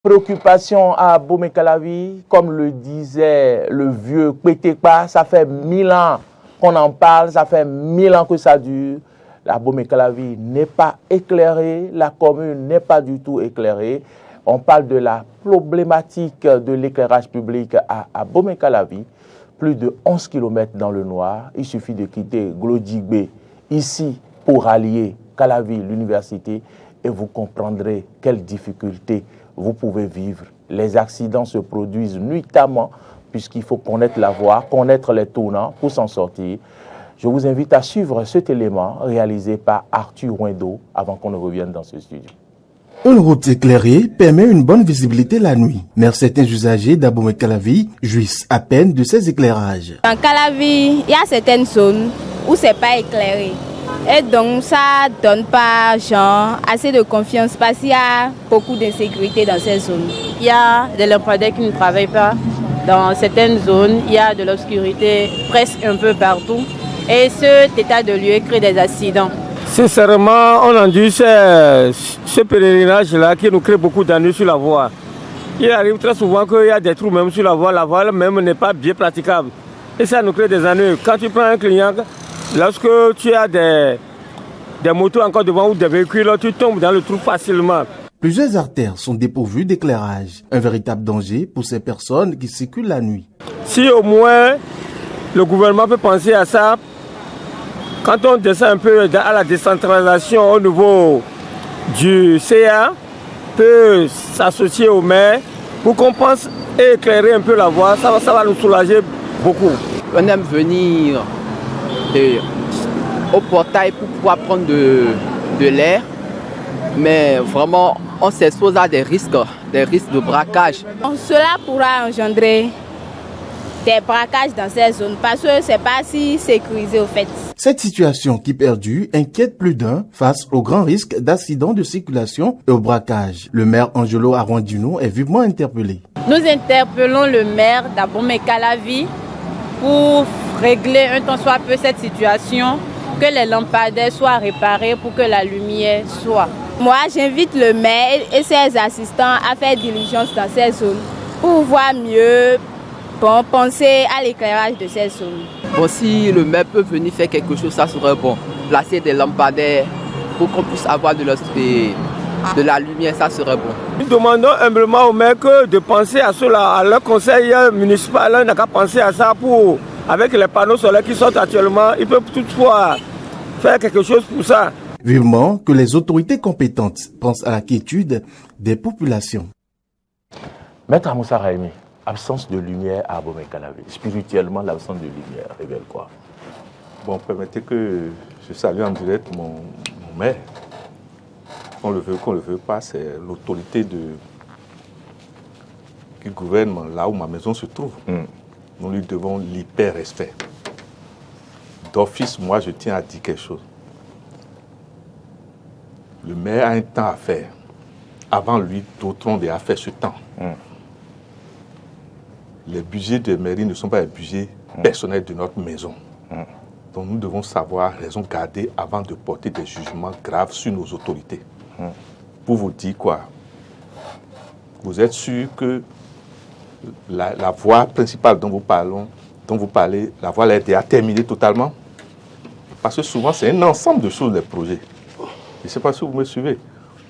Préoccupation à Bomé-Calavi, comme le disait le vieux Pétépa, ça fait 1000 ans qu'on en parle, ça fait 1000 ans que ça dure. La Bomé-Calavi n'est pas éclairée, la commune n'est pas du tout éclairée. On parle de la problématique de l'éclairage public à Bomé-Calavi, plus de 11 km dans le noir. Il suffit de quitter Glodjigbe ici pour allier Calavi, l'université, et vous comprendrez quelles difficultés vous pouvez vivre. Les accidents se produisent nuitamment puisqu'il faut connaître la voie, connaître les tournants pour s'en sortir. Je vous invite à suivre cet élément réalisé par Arthur Wendo avant qu'on ne revienne dans ce studio. Une route éclairée permet une bonne visibilité la nuit, mais certains usagers d'Abomey-Calavi jouissent à peine de ces éclairages. En Calavi, il y a certaines zones où ce n'est pas éclairé. Et donc ça ne donne pas assez de confiance parce qu'il y a beaucoup d'insécurité dans ces zones. Il y a des lampadaires qui ne travaillent pas. Dans certaines zones, il y a de l'obscurité presque un peu partout. Et cet état de lieu crée des accidents. Sincèrement, on endure ce pèlerinage-là qui nous crée beaucoup d'ennuis sur la voie. Il arrive très souvent qu'il y a des trous même sur la voie même n'est pas bien praticable. Et ça nous crée des ennuis. Quand tu prends un client, lorsque tu as des motos encore devant ou des véhicules, tu tombes dans le trou facilement. Plusieurs artères sont dépourvues d'éclairage, un véritable danger pour ces personnes qui circulent la nuit. Si au moins le gouvernement peut penser à ça, quand on descend un peu à la décentralisation au niveau du CA, peut s'associer au maire pour qu'on pense et éclairer un peu la voie, ça va nous soulager beaucoup. On aime venir au portail pour pouvoir prendre de l'air, mais vraiment on s'expose à des risques de braquage. Cela pourra engendrer des braquages dans ces zones parce que ce n'est pas si sécurisé au fait. Cette situation qui perdure inquiète plus d'un face au grand risque d'accidents de circulation et au braquage. Le maire Angelo Arondino est vivement interpellé. Nous interpellons le maire d'Abomey-Calavi pour régler un tant soit peu cette situation, que les lampadaires soient réparés pour que la lumière soit. Moi, j'invite le maire et ses assistants à faire diligence dans ces zones pour voir mieux, penser à l'éclairage de ces zones. Bon, si le maire peut venir faire quelque chose, ça serait bon. Placer des lampadaires pour qu'on puisse avoir de la lumière, ça serait bon. Nous demandons humblement au maire de penser à cela, à leur conseil municipal, il n'a qu'à penser à ça pour, avec les panneaux solaires qui sortent actuellement, ils peuvent toutefois faire quelque chose pour ça. Vivement que les autorités compétentes pensent à la quiétude des populations. Maître Moussa Raimi, absence de lumière à Bomé-Calavi. Spirituellement, l'absence de lumière révèle quoi? Bon, permettez que je salue en direct mon maire. Qu'on le veut pas, c'est l'autorité qui gouverne là où ma maison se trouve. Nous lui devons l'hyper-respect. D'office, moi, je tiens à dire quelque chose. Le maire a un temps à faire. Avant lui, d'autres ont déjà fait ce temps. Les budgets de mairie ne sont pas les budgets personnels de notre maison. Donc nous devons savoir raison garder avant de porter des jugements graves sur nos autorités. Pour vous dire quoi? Vous êtes sûr que la voie principale dont vous parlez, la voie est déjà terminée totalement? Parce que souvent c'est un ensemble de choses, les projets. Je ne sais pas si vous me suivez.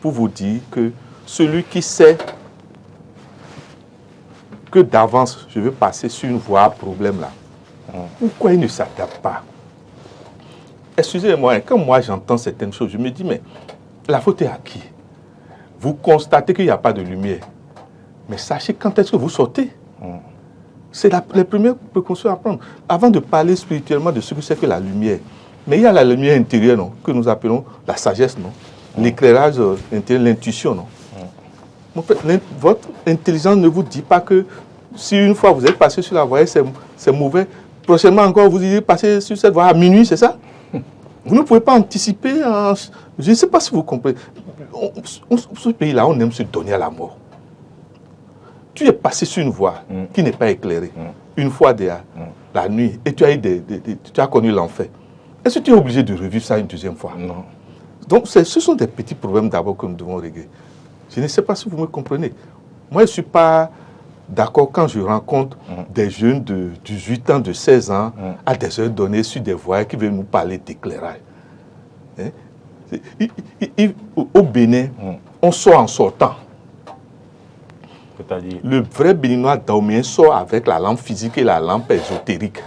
Pour vous dire que celui qui sait que d'avance, je veux passer sur une voie à problème là, pourquoi il ne s'adapte pas? Excusez-moi, quand moi j'entends certaines choses, je me dis, mais la faute est à qui? Vous constatez qu'il n'y a pas de lumière, mais sachez quand est-ce que vous sortez. C'est les premières précautions à prendre. Avant de parler spirituellement de ce que c'est que la lumière, mais il y a la lumière intérieure, non, que nous appelons la sagesse, non, l'éclairage intérieur, l'intuition, non. Votre intelligence ne vous dit pas que si une fois vous êtes passé sur la voie, c'est mauvais. Prochainement encore, vous irez passer sur cette voie à minuit, c'est ça? Vous ne pouvez pas anticiper. Je ne sais pas si vous comprenez. Ce pays-là, on aime se donner à la mort. Tu es passé sur une voie qui n'est pas éclairée. Une fois déjà, la nuit, et tu as connu l'enfer. Est-ce que tu es obligé de revivre ça une deuxième fois? Non. Donc, ce sont des petits problèmes d'abord que nous devons régler. Je ne sais pas si vous me comprenez. Moi, je ne suis pas d'accord quand je rencontre des jeunes de 18 ans, de 16 ans, à des heures données sur des voies qui veulent nous parler d'éclairage. Hein? Au Bénin, on sort en sortant. C'est-à-dire Le vrai béninois daomien sort avec la lampe physique et la lampe ésotérique.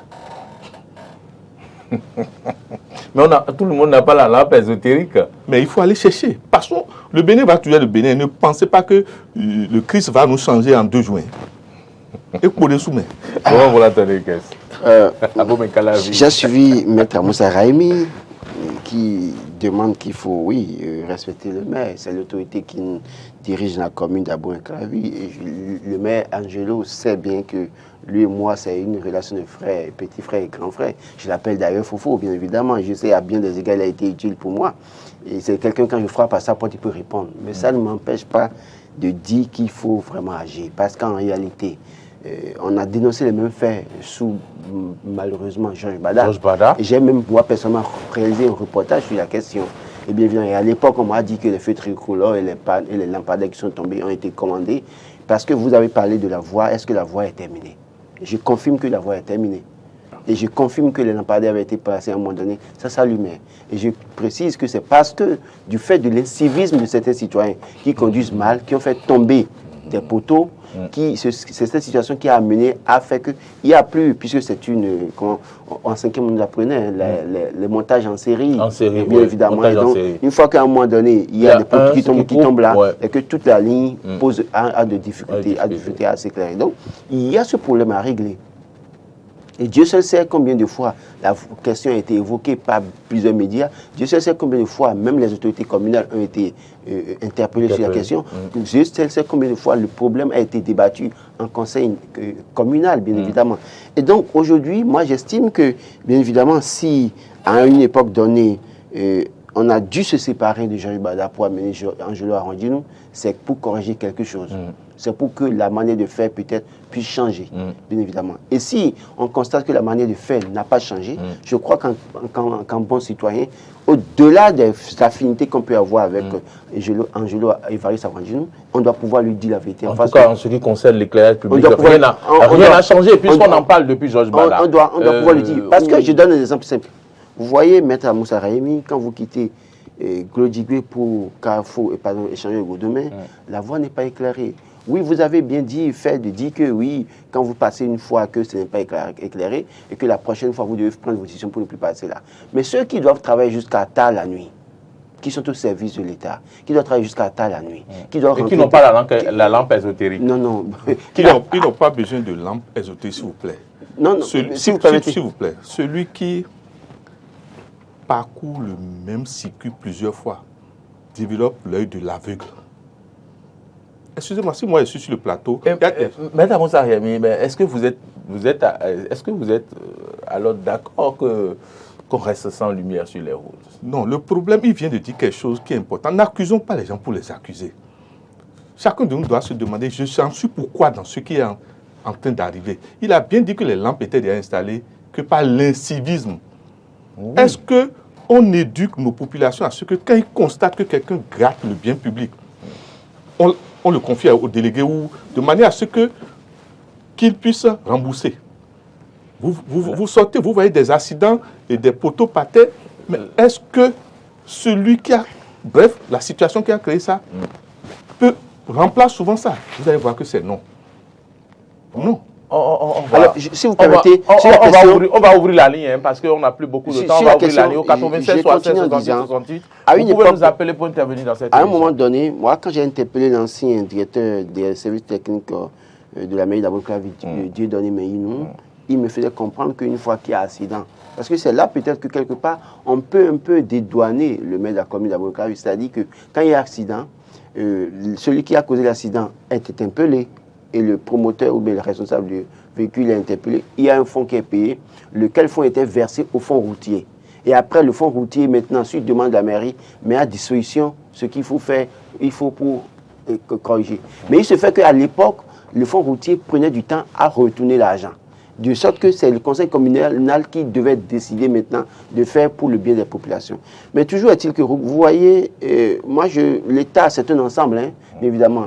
Mais tout le monde n'a pas la lampe ésotérique. Mais il faut aller chercher. Parce que le Bénin va toujours être le Bénin. Ne pensez pas que le Christ va nous changer en 2 juin. Et pour les soumis. Comment vous l'attendez, qu'est-ce J'ai suivi Maître Moussa Raimi qui demande qu'il faut, respecter le maire. C'est l'autorité qui dirige la commune d'Abomey-Calavi. Et le maire Angelo sait bien que lui et moi, c'est une relation de frère, petit frère et grand frère. Je l'appelle d'ailleurs Fofo, bien évidemment. Je sais à bien des égards, il a été utile pour moi. Et c'est quelqu'un, quand je frappe à sa porte, il peut répondre. Mais ça ne m'empêche pas de dire qu'il faut vraiment agir. Parce qu'en réalité, on a dénoncé les mêmes faits sous, malheureusement, Georges Bada. Et j'ai même, moi, personnellement, réalisé un reportage sur la question. Et bien évidemment, à l'époque, on m'a dit que les feux tricolores et les lampadaires qui sont tombés ont été commandés. Parce que vous avez parlé de la voie, est-ce que la voie est terminée? Je confirme que la voie est terminée. Et je confirme que les lampadaires avaient été placés à un moment donné, ça s'allumait. Et je précise que c'est parce que, du fait de l'incivisme de certains citoyens qui conduisent mal, qui ont fait tomber des poteaux, c'est cette situation qui a amené à faire qu'il n'y a plus, puisque c'est en 5e on nous apprenait, les montages en série. En série, bien évidemment. Et donc, une fois qu'à un moment donné, il y a des poteaux qui tombent là, et que toute la ligne a des difficultés à s'éclairer. Donc, il y a ce problème à régler. Et Dieu seul sait combien de fois la question a été évoquée par plusieurs médias. Dieu seul sait combien de fois même les autorités communales ont été interpellées sur la question. Dieu seul sait combien de fois le problème a été débattu en conseil communal, bien évidemment. Et donc aujourd'hui, moi j'estime que, bien évidemment, si à une époque donnée, on a dû se séparer de Georges Bada pour amener Angelo Arondino, c'est pour corriger quelque chose. C'est pour que la manière de faire peut-être puisse changer, bien évidemment. Et si on constate que la manière de faire n'a pas changé, je crois qu'en bon citoyen, au-delà de l'affinité qu'on peut avoir avec Angelo Évariste Arondino, on doit pouvoir lui dire la vérité. En tout cas, en ce qui concerne l'éclairage public, rien n'a changé puisqu'on en parle depuis Georges Bada. On doit pouvoir lui dire. Parce que je donne un exemple simple. Vous voyez, Maître Moussa Raimi, quand vous quittez Glodigwe pour Carrefour, échanger au demain, la voie n'est pas éclairée. Oui, vous avez bien dit, de dire que oui, quand vous passez une fois que ce n'est pas éclairé et que la prochaine fois, vous devez prendre vos décisions pour ne plus passer là. Mais ceux qui doivent travailler jusqu'à tard la nuit, qui sont au service de l'État, qui doivent travailler jusqu'à tard la nuit, qui n'ont pas la lampe ésotérique. Non. Qui n'ont pas besoin de lampe ésotérique, s'il vous plaît. Non, s'il vous plaît. Celui qui parcourt le même circuit plusieurs fois développe l'œil de l'aveugle. Excusez-moi, si moi je suis sur le plateau. Maître Moussa Raimi, est-ce que vous êtes alors d'accord qu'on reste sans lumière sur les routes? Non, le problème, il vient de dire quelque chose qui est important. N'accusons pas les gens pour les accuser. Chacun de nous doit se demander, je suis pourquoi dans ce qui est en train d'arriver. Il a bien dit que les lampes étaient déjà installées, que par l'incivisme. Oui. Est-ce qu'on éduque nos populations à ce que quand ils constatent que quelqu'un gratte le bien public, on le confie au délégué ou de manière à ce qu'il puisse rembourser. Vous sortez, vous voyez des accidents et des poteaux par terre, mais est-ce que celui qui a, bref, la situation qui a créé ça, remplace souvent ça? Vous allez voir que c'est non. Non. Alors, si vous permettez, on va ouvrir la ligne, parce qu'on n'a plus beaucoup de temps. On va ouvrir la ligne au 96 67 68. Vous pouvez nous appeler pour intervenir dans cette émission. À un moment donné, moi, quand j'ai interpellé l'ancien directeur des services techniques de la mairie d'Abomey-Calavi, Dieudonné Meyinou, il me faisait comprendre qu'une fois qu'il y a accident, parce que c'est là peut-être que quelque part, on peut un peu dédouaner le maire de la commune d'Abomey-Calavi, c'est-à-dire que quand il y a accident, celui qui a causé l'accident est interpellé, et le promoteur ou bien le responsable du véhicule est interpellé, il y a un fonds qui est payé, lequel fonds était versé au fonds routier. Et après, le fonds routier, maintenant, suite demande de la mairie, met à disposition ce qu'il faut faire, il faut pour corriger. Mais il se fait qu'à l'époque, le fonds routier prenait du temps à retourner l'argent. De sorte que c'est le conseil communal qui devait décider maintenant de faire pour le bien des populations. Mais toujours est-il que, vous voyez, l'État, c'est un ensemble, hein, évidemment.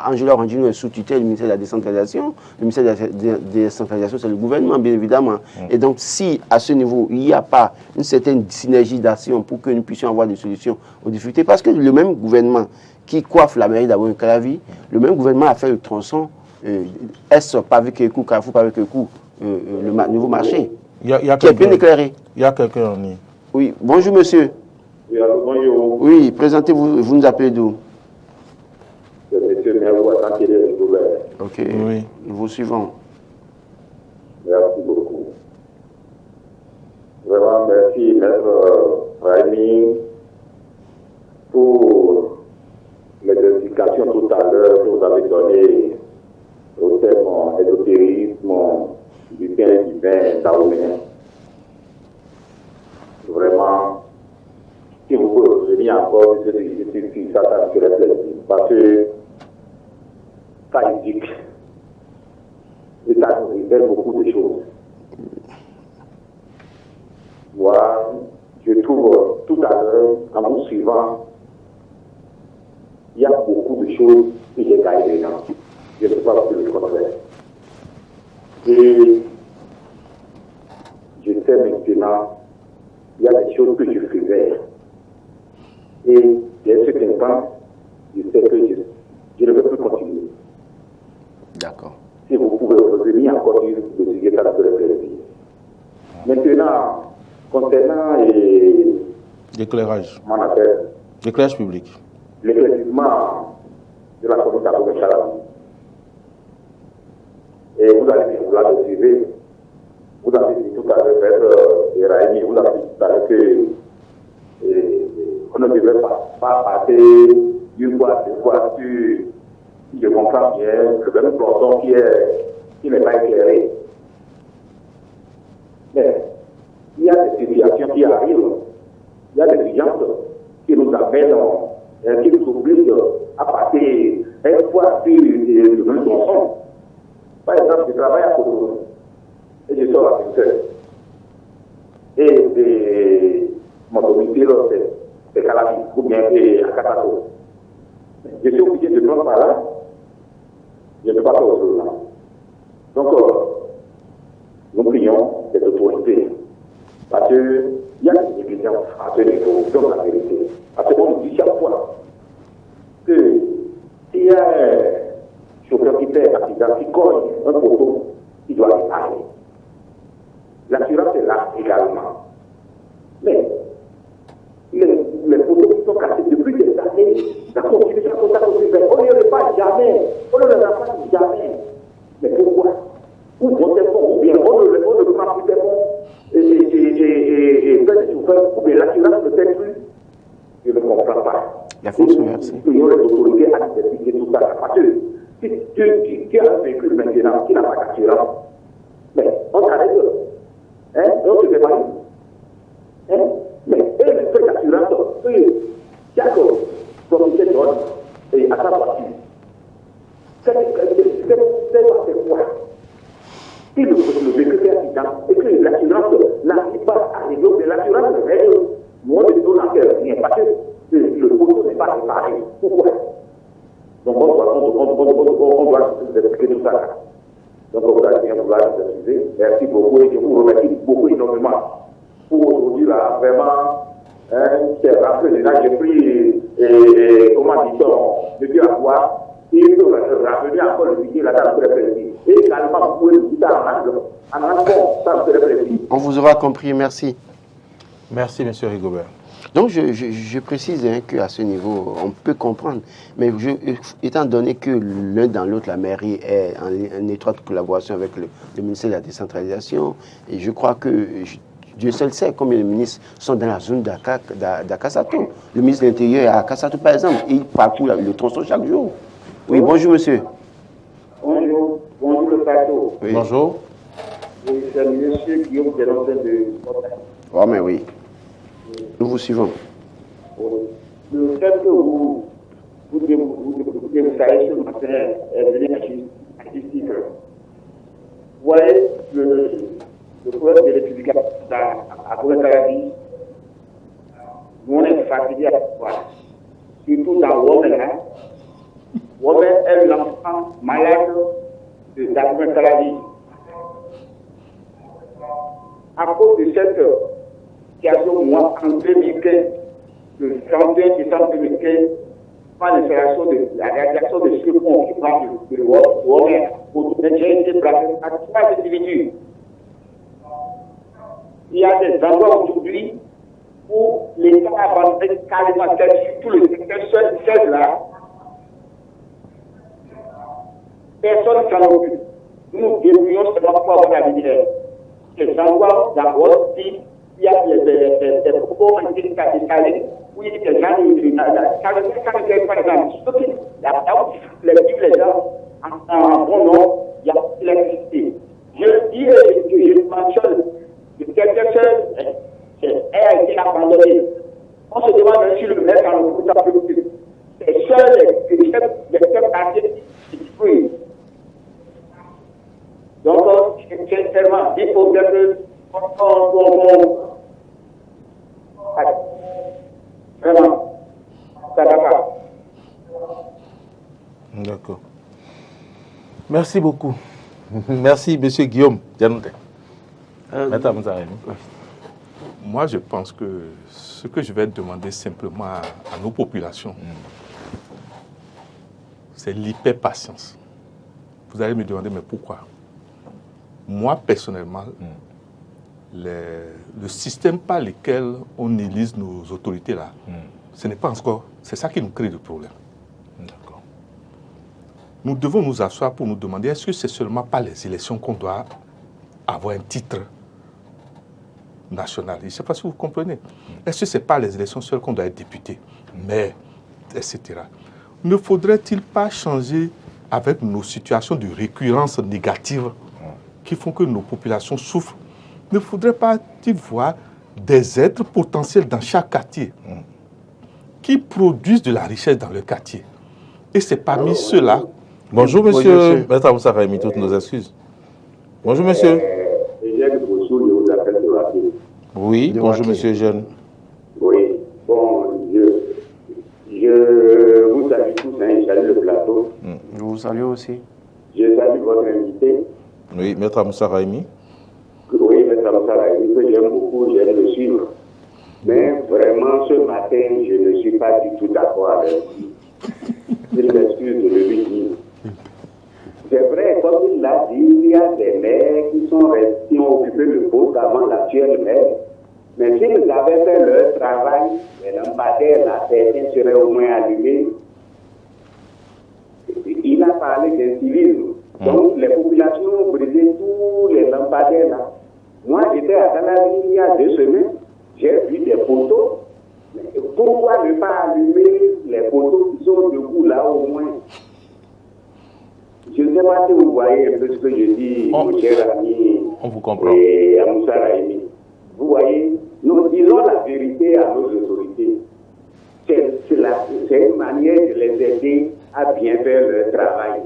Angelo Arandino est sous tutelle du ministère de la décentralisation. Le ministère de la décentralisation, c'est le gouvernement, bien évidemment. Et donc, si à ce niveau, il n'y a pas une certaine synergie d'action pour que nous puissions avoir des solutions aux difficultés, parce que le même gouvernement qui coiffe la mairie d'Abomey-Calavi, le même gouvernement a fait le tronçon Pavé-Kékou, Carrefour Pavé-Kékou, le nouveau marché, qui est bien éclairé. Il y a quelqu'un en ligne. Oui, bonjour monsieur. Oui, alors, bonjour. Oui, présentez-vous, vous nous appelez d'où? Monsieur Merou, Ok, Oui. nous vous suivons. Merci beaucoup. Vraiment, merci, Maître Raimi, pour les explications tout à l'heure que vous avez données au thème ésotérisme du bien divin taoïen. Vraiment, si vous pouvez revenir encore, ça me ferait plaisir. Parce que ça indique et ça nous révèle beaucoup de choses. Moi, je trouve tout à l'heure, en vous suivant, il y a beaucoup de choses que j'ai gagnées dedans. Je ne sais pas si le contraire. Et je sais maintenant, il y a des choses que je faisais. Et il y a un certain temps, je sais que je ne veux plus continuer. D'accord. Si vous pouvez revenir encore sur le sujet, ça peut le plaisir. Maintenant, concernant L'éclairage. mon appel, L'éclairage public. l'éclaircissement de la commune d'Abomey-Calavi. Et vous avez suivi, vous avez dit tout à l'heure, Maître Raimi, vous avez dit tout à l'heure que on ne devait pas passer une fois, deux fois sur, si je comprends bien, le même planton qui n'est pas éclairé. Mais il y a des situations qui arrivent, il y a des urgences qui nous amènent, qui nous obligent à passer une fois sur le même planton. Par exemple, je travaille à Cotonou et je sors à 5 heures. Et mon domicile, c'est Calavi, ou bien à Katato. Je suis obligé de prendre par là, je ne peux pas faire autre chose. Donc, nous prions les autorités. Parce qu'il y a une négligence à ce niveau, donc la vérité. Parce qu'on nous dit chaque fois que s'il y a un chauffeur qui fait un accident, qui cogne un poteau, il doit réparer. L'assurance est là également. Mais les poteaux qui sont cassés depuis des années, ça continue, on ne le répare jamais. On ne le répare jamais. Mais pourquoi? Ou on est bon, ou bien on ne prend plus des bons et fait des chauffeurs, ou bien l'assurance ne fait plus. Je ne comprends pas. La France, merci. Il y a les autorités à expliquer tout ça. Parce que si tu as un véhicule maintenant qui n'a pas d'assurance, mais on t'arrête. Hein? On se dépare. Hein? Mais eux, les frais d'assurance, chaque propriété donne à sa voiture. C'est quoi? Si le véhicule fait accident et que l'assurance n'arrive pas à régler, mais l'assurance règle, nous on ne donne rien parce que le poteau n'est pas réparé. Pourquoi? Donc on doit expliquer tout ça. Donc on va bien vouloir vous excuser. Merci beaucoup et je vous remercie beaucoup énormément pour aujourd'hui là, vraiment. C'est rappelé, là j'ai pris, comment dit-on, depuis à voir. Il faut rappeler encore le budget là, ça me ferait plaisir. Et également, vous pouvez le dire en encore, ça me ferait plaisir. On vous aura compris, merci. Merci, M. Rigobert. Donc, je précise qu'à ce niveau, on peut comprendre. Mais étant donné que l'un dans l'autre, la mairie est en étroite collaboration avec le ministère de la décentralisation, et je crois que Dieu seul sait combien de ministres sont dans la zone d'Akasato. Le ministre de l'Intérieur est à Akasato, par exemple, et il parcourt le tronçon chaque jour. Oui, bonjour, monsieur. Bonjour le plateau. Oui. Bonjour. C'est monsieur Guillaume Délantin de Montagne. Oh, mais oui. Nous vous suivons. Le fait que vous savez ce matin est venu à justice. Vous voyez, le problème de républicain à Bourg-en-Calavi, on est fatigué à voir. Surtout dans Women. Women est l'enfant malade de Bourg-en-Calavi. À cause de cette situation, moi, en 2015, le 31 décembre 2015, par l'installation de la réalisation de ce pont qui prend de Women, j'ai été placé à 3 individus. Il y a des endroits aujourd'hui où l'État a abandonné carrément tout le secteur seul là. Personne ne s'en occupe. Nous débrouillons seulement pour avoir la lumière. Les endroits dans votre ville, il y a des propos décalés, où il y a des gens qui par exemple, les gens en bon nom, il y a l'électricité. Je dis et je mentionne que quelque chose a été abandonné. On se demande même si le maire dans le groupe a plus. C'est seul les chefs quartiers qui détruisent. Donc, sincèrement, il faut que vraiment, ça va pas. D'accord. Merci beaucoup. Merci, monsieur Guillaume. Moi, je pense que ce que je vais demander simplement à nos populations, c'est l'hyperpatience. Vous allez me demander, mais pourquoi? Moi, personnellement, le système par lequel on élise nos autorités là, ce n'est pas encore... C'est ça qui nous crée le problème. D'accord. Nous devons nous asseoir pour nous demander, est-ce que c'est seulement par les élections qu'on doit avoir un titre national? Je ne sais pas si vous comprenez. Est-ce que ce n'est pas les élections seules qu'on doit être député, maire, etc. Ne faudrait-il pas changer avec nos situations de récurrence négative qui font que nos populations souffrent? Ne faudrait pas-il voir des êtres potentiels dans chaque quartier qui produisent de la richesse dans le quartier? Et c'est parmi ceux-là... Bonjour, monsieur. Maître Amoussa Raimi, toutes nos excuses. Bonjour, monsieur. Oui, bonjour, monsieur Jeune. Oui, bon, je vous salue tous, je salue le plateau. Je vous salue aussi. Je salue votre invité. Oui, Maître Amoussa Raimi. Oui, Maître Amoussa Raimi, que j'aime beaucoup, j'aime le suivre. Mais vraiment, ce matin, je ne suis pas du tout d'accord avec lui. Je m'excuse de le lui dire. C'est vrai, comme il l'a dit, il y a des maires qui ont occupé le poste avant l'actuel maire. Mais s'ils avaient fait leur travail, les lampadaires, là, certains seraient au moins allumés. Il a parlé d'incivisme. Donc, les populations ont brisé tous les lampadaires là. Moi, j'étais à Dalavi il y a 2 semaines. J'ai vu des poteaux. Mais pourquoi ne pas allumer les poteaux qui sont debout là au moins? Je ne sais pas si vous voyez un peu ce que je dis, mon cher ami. On vous comprend. Et Amoussa Raimi. Vous voyez, nous disons la vérité à nos autorités. C'est une manière de les aider à bien faire leur travail.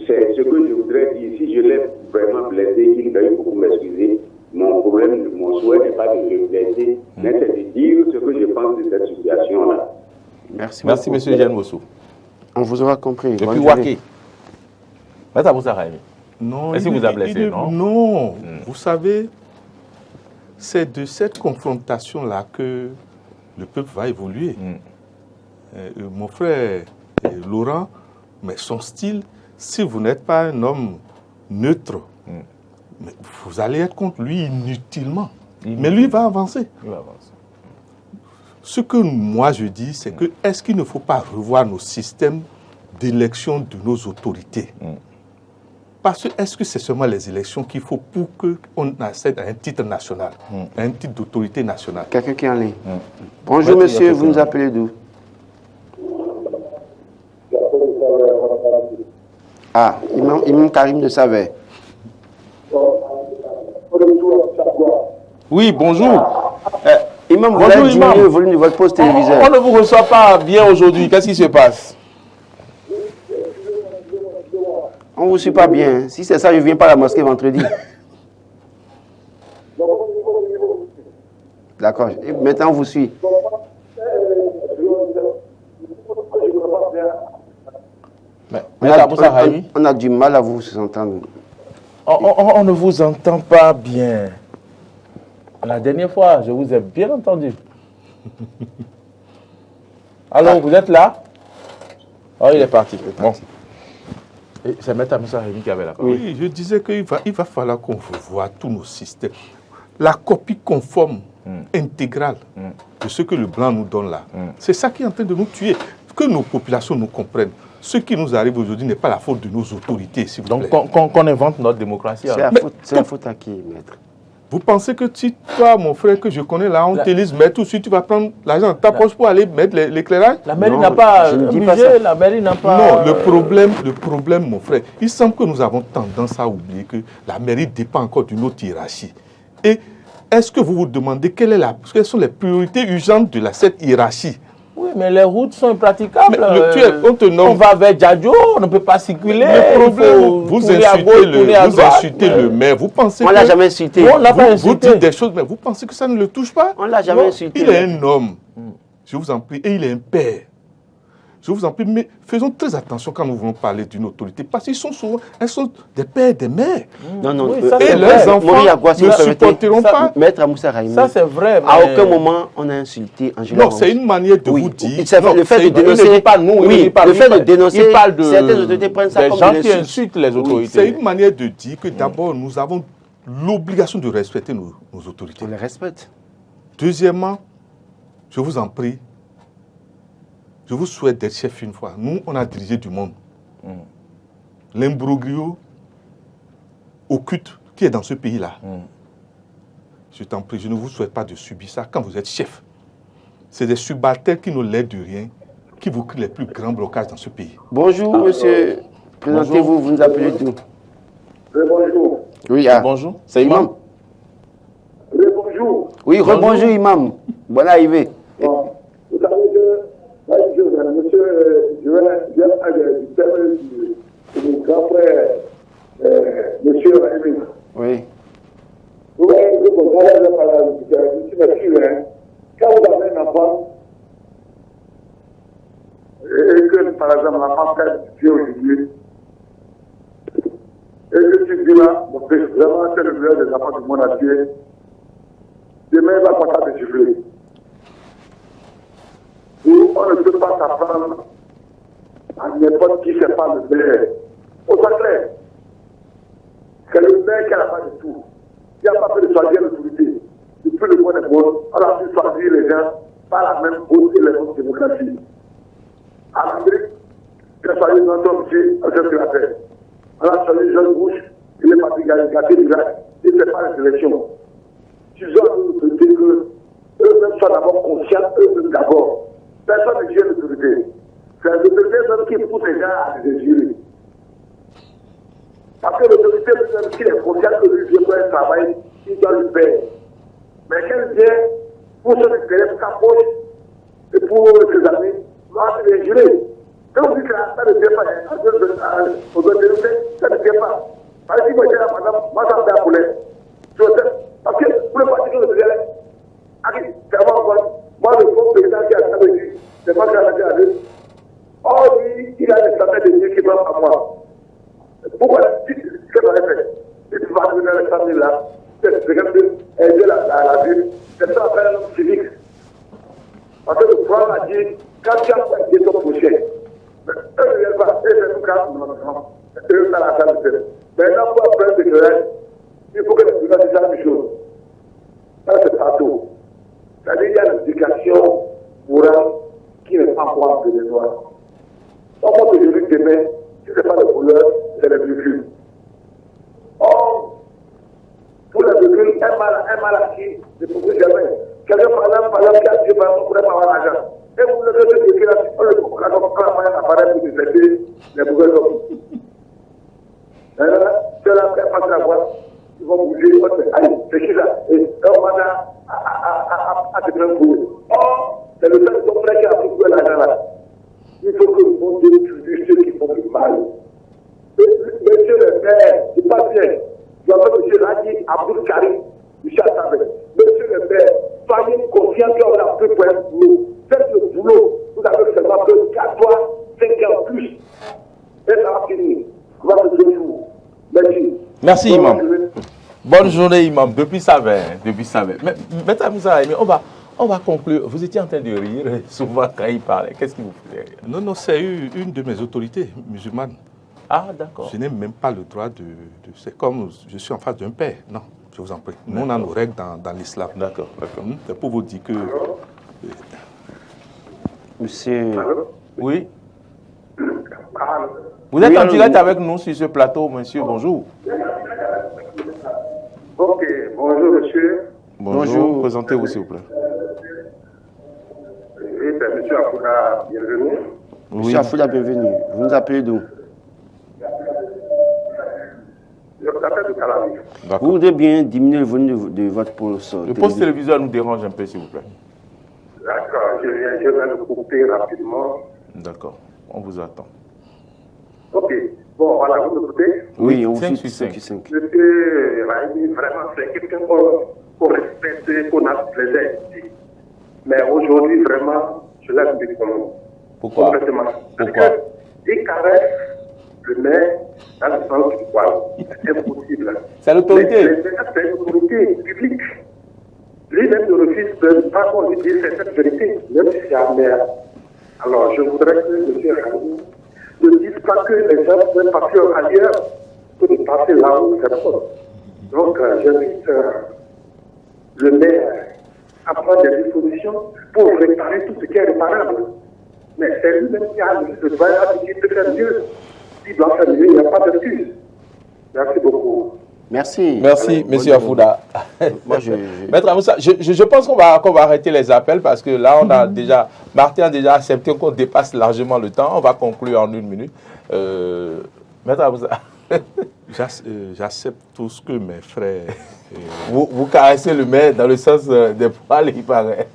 C'est ce que je voudrais dire. Si je l'ai vraiment blessé, qu'il veuille beaucoup m'excuser. Mon problème, mon souhait n'est pas de le blesser, mais c'est de dire ce que je pense de cette situation-là. Merci beaucoup. Monsieur Jeanne Mossou. On vous aura compris. Depuis Waké. Maître Amoussa Raimi. Non, est-ce qu'il vous a blessé, non? Non. Vous savez, c'est de cette confrontation-là que le peuple va évoluer. Mon frère Laurent, mais son style, si vous n'êtes pas un homme neutre, mais vous allez être contre lui inutilement. Mais lui va avancer. Ce que moi je dis, c'est que est-ce qu'il ne faut pas revoir nos systèmes d'élection de nos autorités? Parce que est-ce que c'est seulement les élections qu'il faut pour qu'on accède à un titre national, à un titre d'autorité nationale? Quelqu'un qui est en ligne. Bonjour monsieur, vous nous appelez d'où? Ah, Imam Karim de Savet. Oui, bonjour. Imam, vous avez diminué le volume de votre poste téléviseur. On ne vous reçoit pas bien aujourd'hui. Qu'est-ce qui se passe? On ne vous suit pas bien. Si c'est ça, je ne viens pas à la mosquée vendredi. D'accord. Et maintenant, on vous suit. On a du mal à vous entendre. On ne vous entend pas bien. La dernière fois, je vous ai bien entendu. Alors, vous êtes là? Oh, il est parti. Bon. C'est M. Moussa Rémi qui avait la parole. Oui, je disais qu'il va falloir qu'on revoie tous nos systèmes. La copie conforme, intégrale de ce que le blanc nous donne là, c'est ça qui est en train de nous tuer. Que nos populations nous comprennent. Ce qui nous arrive aujourd'hui n'est pas la faute de nos autorités, s'il vous plaît. Donc, qu'on invente notre démocratie. C'est la faute à qui, maître? Vous pensez que si toi, mon frère, que je connais là, on te lise, mais tout de suite, tu vas prendre l'argent dans ta poche pour aller mettre l'éclairage? La mairie n'a pas un budget, la mairie n'a pas... Non, le problème, mon frère, il semble que nous avons tendance à oublier que la mairie dépend encore d'une autre hiérarchie. Et est-ce que vous vous demandez quelles sont les priorités urgentes de cette hiérarchie? Oui, mais les routes sont impraticables. On va vers Djadjo, on ne peut pas circuler. Le problème, vous insultez le maire. Vous pensez on ne l'a jamais insulté. Vous dites des choses, mais vous pensez que ça ne le touche pas? On ne l'a jamais insulté. Il est un homme, je vous en prie, et il est un père. Je vous en prie, mais faisons très attention quand nous voulons parler d'une autorité, parce qu'ils sont souvent, elles sont des pères, des mères. Non, oui, et leurs enfants ne supporteront pas. Maître Moussa Raimi, ça c'est vrai. À aucun moment on a insulté Angela. Non, c'est une manière de vous dire. Le fait de dénoncer, le fait de dénoncer, certaines autorités prennent ça comme des gens qui insultent les autorités. C'est une manière de dire que d'abord nous avons l'obligation de respecter nos autorités. On les respecte. Deuxièmement, je vous en prie, je vous souhaite d'être chef une fois. Nous, on a dirigé du monde. L'imbroglio occulte qui est dans ce pays-là. Je t'en prie, je ne vous souhaite pas de subir ça quand vous êtes chef. C'est des subalternes qui ne l'aident de rien, qui vous créent les plus grands blocages dans ce pays. Bonjour, monsieur. Présentez-vous, vous nous appelez d'où? Bonjour. Oui, bonjour. C'est Imam. Bonjour. Oui, rebonjour, Imam. Bonne arrivée. Bon. Vous savez que, monsieur, je vais du mon grand frère, monsieur Raimi. Oui. Vous voyez, quand vous avez un enfant, et que, par exemple, l'enfant fait Dieu aujourd'hui, et que tu dis là, mon fils, vraiment, c'est le meilleur des enfants du monde entier, demain, il va commencer à te gifler. On ne peut pas s'apprendre à n'importe qui c'est pas le maire. Au soit clair, c'est le maire qui n'a pas de tout. Il n'y a pas fait de choisir l'autorité. Depuis le point de vue, on a pu choisir les gens par la même vote et les mêmes démocraties. En Amérique, il a choisi notre homme ici, un chef de la paix. On a choisi Jean Bush, il est parti gâter l'Irak, il ne fait pas les élections. Tu as l'autorité que eux-mêmes soient d'abord conscients, eux-mêmes d'abord. Personne ne gère l'autorité. C'est l'autorité même qui pousse les gens à les gérer. Parce que l'autorité même qui est consciente que lui vient faire un travail, il doit le faire. Mais qu'elle vient pour se récupérer pour sa poche et pour ses amis, doit les gérer. Quand on dit que ça ne vient pas, aux autorités, ça ne vient pas. Par exemple, moi, j'ai madame, moi, ça me fait un poulet. Parce que pour le parti que je disais, moi, le bon président qui a dit, c'est moi qui a dit, oh, lui, il a des centaines de milliers qui vont à moi. Pourquoi qu'est-ce qu'on a fait? Si tu vas donner les familles là, c'est aider la ville, c'est ça faire un homme civique. Parce que le pouvoir a dit, quand tu as fait ton prochain, eux ne viennent pas, eux c'est nous qui eux dans la salle de terre. Maintenant, pour apprendre ce que il faut que les présidents disent la même chose. Ça, c'est partout. C'est-à-dire qu'il y a l'éducation morale qui n'est pas encore entre les doigts. On montre aujourd'hui demain, si ce n'est pas le couleur, c'est les véhicules. Or, pour les véhicules, un mal acquis ne pourrait jamais. Quelqu'un par exemple qui a dit, on ne pourrait pas avoir l'argent. Et vous voulez que ce véhicule-là, on le un appareil pour détecter les mauvais hommes. C'est là qu'elle passe la voie, ils vont bouger, allez, c'est qui ça? Et on va à se faire courir. Or, c'est le fait de ton frère qui a pris l'argent là. Il faut que le monde distribue ceux qui font du mal. Mais maire, je parle bien. Je m'appelle M. Radi Abdul Karim, M. Attabe. Monsieur le maire, soyez confiants qu'on a fait pour un boulot. Faites le boulot. Vous avez seulement que 4 fois, 5 ans plus. Et ça va finir. On va se donner vous. Merci. Merci, Imam. Bonne journée, Imam. Depuis ça va. Depuis ça va. Mais, Maître Moussa Raimi, on va conclure. Vous étiez en train de rire souvent quand il parlait. Qu'est-ce qui vous faisait rire? Non, c'est une de mes autorités musulmanes. Ah, d'accord. Je n'ai même pas le droit de... C'est comme je suis en face d'un père. Non, je vous en prie. Nous, on a nos règles dans l'islam. D'accord. C'est pour vous dire que... Monsieur... Oui. Vous êtes en direct avec nous sur ce plateau, monsieur. Bonjour. Ok, bonjour monsieur. Bonjour. Présentez-vous, s'il vous plaît. Oui, c'est monsieur Afouda, bienvenue. Monsieur Afouda, bienvenue. Vous nous appelez d'où? Je vous appelle de Calavi. Vous voudrez bien diminuer le volume de votre poste. Le poste téléviseur nous dérange un peu, s'il vous plaît. D'accord, je viens de couper rapidement. D'accord, on vous attend. Ok, bon, voilà, vous m'écoutez? Oui, on vous 5 suit sur 5. 5. Monsieur Raimi, vraiment, c'est quelqu'un qu'on respecte, qu'on a plaisir ici. Mais aujourd'hui, vraiment, je laisse des commandes. Pourquoi? Complètement. Parce Pourquoi? qu'il caresse le maire dans le sens du poil. C'est impossible. C'est l'autorité. C'est l'autorité publique. Lui-même ne refuse de pas qu'on lui dise cette vérité, même si c'est un maire. Alors, je voudrais que M. Raimi ne dise pas que les gens peuvent passer ailleurs que de passer là où c'est bon. Donc, j'invite le maire à prendre des dispositions pour réparer tout ce qui est réparable. Mais c'est lui-même qui a le droit de faire mieux. S'il doit faire mieux, il n'y a pas d'excuse. Merci beaucoup. Merci. Merci, monsieur Afouda. Moi, Maître Amoussa, je pense qu'on va arrêter les appels parce que là, on a déjà, Martin a déjà accepté qu'on dépasse largement le temps. On va conclure en 1 minute. Maître Amoussa. J'accepte tout ce que mes frères... Vous caressez le maire dans le sens des poils, il paraît.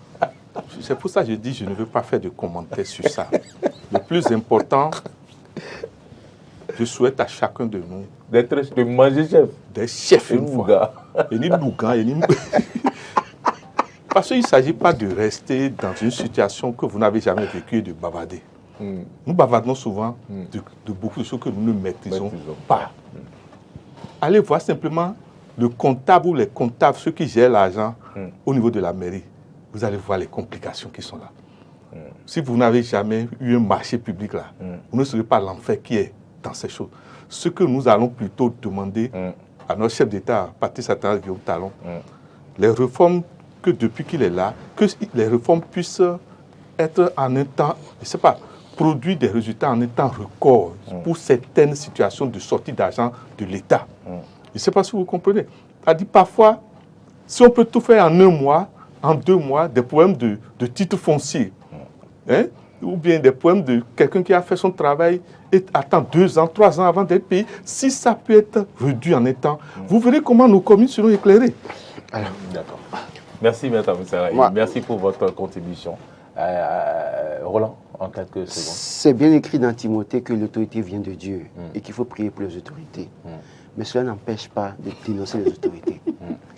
C'est pour ça que je dis je ne veux pas faire de commentaires sur ça. Le plus important, je souhaite à chacun de nous de manger chef. Des chefs une fois. Et ni Louga, et ni... Parce qu'il ne s'agit pas de rester dans une situation que vous n'avez jamais vécue et de bavarder. Nous bavardons souvent de beaucoup de choses que nous ne maîtrisons pas. Allez voir simplement le comptable ou les comptables, ceux qui gèrent l'argent au niveau de la mairie. Vous allez voir les complications qui sont là. Si vous n'avez jamais eu un marché public là, vous ne serez pas l'enfer qui est dans ces choses. Ce que nous allons plutôt demander à notre chef d'État, Patrice Guillaume Talon, les réformes que depuis qu'il est là, que les réformes puissent être en un temps, je ne sais pas, produire des résultats en un temps record pour certaines situations de sortie d'argent de l'État. Je ne sais pas si vous comprenez. C'est-à-dire parfois, si on peut tout faire en 1 mois, en 2 mois, des problèmes de titre foncier, ou bien des problèmes de quelqu'un qui a fait son travail et attend 2 ans, 3 ans avant d'être payé, si ça peut être réduit en un temps, vous verrez comment nos communes seront éclairées. D'accord. Merci, Maître Moussa. Merci pour votre contribution. Roland, en quelques secondes. C'est bien écrit dans Timothée que l'autorité vient de Dieu et qu'il faut prier pour les autorités. Mais cela n'empêche pas de dénoncer les autorités.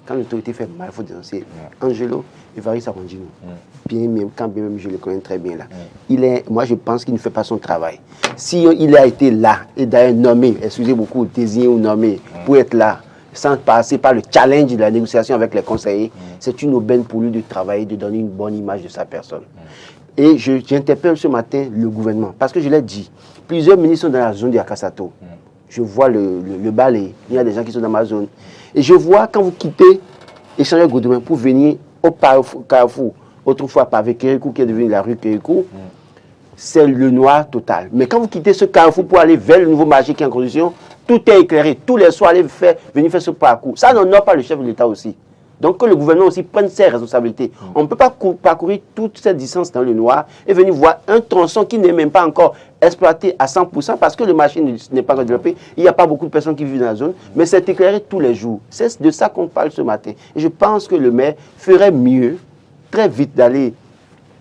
Quand l'autorité fait mal, il faut dénoncer. Angelo Évariste Arondino, bien même, quand bien même je le connais très bien là, moi je pense qu'il ne fait pas son travail. Si il a été là, et d'ailleurs nommé, excusez beaucoup, désigné ou nommé, pour être là, sans passer par le challenge de la négociation avec les conseillers, c'est une aubaine pour lui de travailler, de donner une bonne image de sa personne. Et j'interpelle ce matin le gouvernement, parce que je l'ai dit, plusieurs ministres sont dans la zone de Akasato. Je vois le balai, il y a des gens qui sont dans ma zone. Et je vois quand vous quittez Échanger Goudouin pour venir au Carrefour, autrefois pavé Kérikou, qui est devenu la rue Kérikou, c'est le noir total. Mais quand vous quittez ce Carrefour pour aller vers le nouveau marché qui est en construction, tout est éclairé. Tous les soirs, allez venir faire ce parcours. Ça n'honore pas le chef de l'État aussi. Donc que le gouvernement aussi prenne ses responsabilités. On ne peut pas parcourir toute cette distance dans le noir et venir voir un tronçon qui n'est même pas encore exploité à 100% parce que le marché n'est pas développé. Il n'y a pas beaucoup de personnes qui vivent dans la zone, mais c'est éclairé tous les jours. C'est de ça qu'on parle ce matin. Et je pense que le maire ferait mieux, très vite, d'aller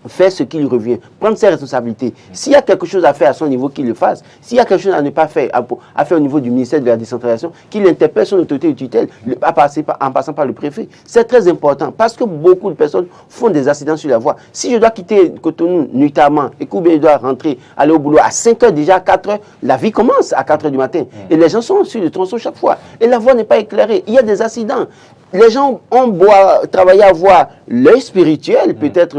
faire ce qui lui revient, prendre ses responsabilités. S'il y a quelque chose à faire à son niveau, qu'il le fasse. S'il y a quelque chose à ne pas faire, à faire au niveau du ministère de la décentralisation, qu'il interpelle son autorité de tutelle en passant par le préfet. C'est très important parce que beaucoup de personnes font des accidents sur la voie. Si je dois quitter Cotonou nuitamment et que je dois rentrer, aller au boulot à 5 h déjà, à 4 h, la vie commence à 4 h du matin. Et les gens sont sur le tronçon chaque fois. Et la voie n'est pas éclairée. Il y a des accidents. Les gens ont beau travailler à voir l'œil spirituel, peut-être,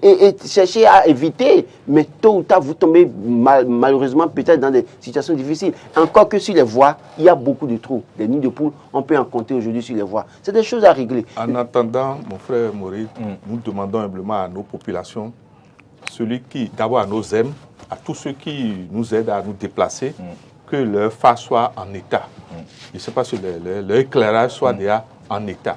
et chercher à éviter, mais tôt ou tard, vous tombez malheureusement peut-être dans des situations difficiles. Encore que sur les voies, il y a beaucoup de trous. Les nids de poules, on peut en compter aujourd'hui sur les voies. C'est des choses à régler. En attendant, mon frère Maurice, nous demandons humblement à nos populations, d'abord à nos amis, à tous ceux qui nous aident à nous déplacer, que leur phare soit en état. Je ne sais pas si leur éclairage soit déjà en état.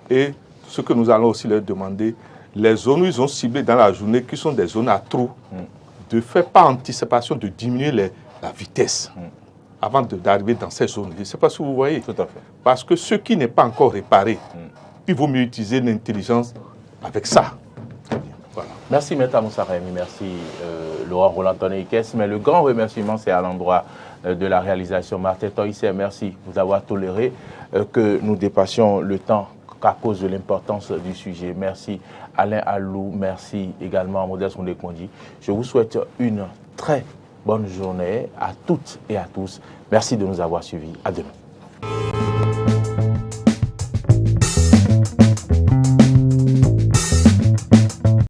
Et ce que nous allons aussi leur demander, les zones où ils ont ciblé dans la journée, qui sont des zones à trous, de faire par anticipation, de diminuer la vitesse avant d'arriver dans ces zones. Je ne sais pas si vous voyez. Tout à fait. Parce que ce qui n'est pas encore réparé, il vaut mieux utiliser l'intelligence avec ça. Voilà. Merci Maître Moussa Raimi, merci Laurent Roland-Tonné Ikes, mais le grand remerciement c'est à l'endroit de la réalisation Martin Toïsser. Merci de vous avoir toléré que nous dépassions le temps à cause de l'importance du sujet. Merci Alain Alou, merci également à Modeste Ondekondi. Je vous souhaite une très bonne journée à toutes et à tous. Merci de nous avoir suivis. À demain.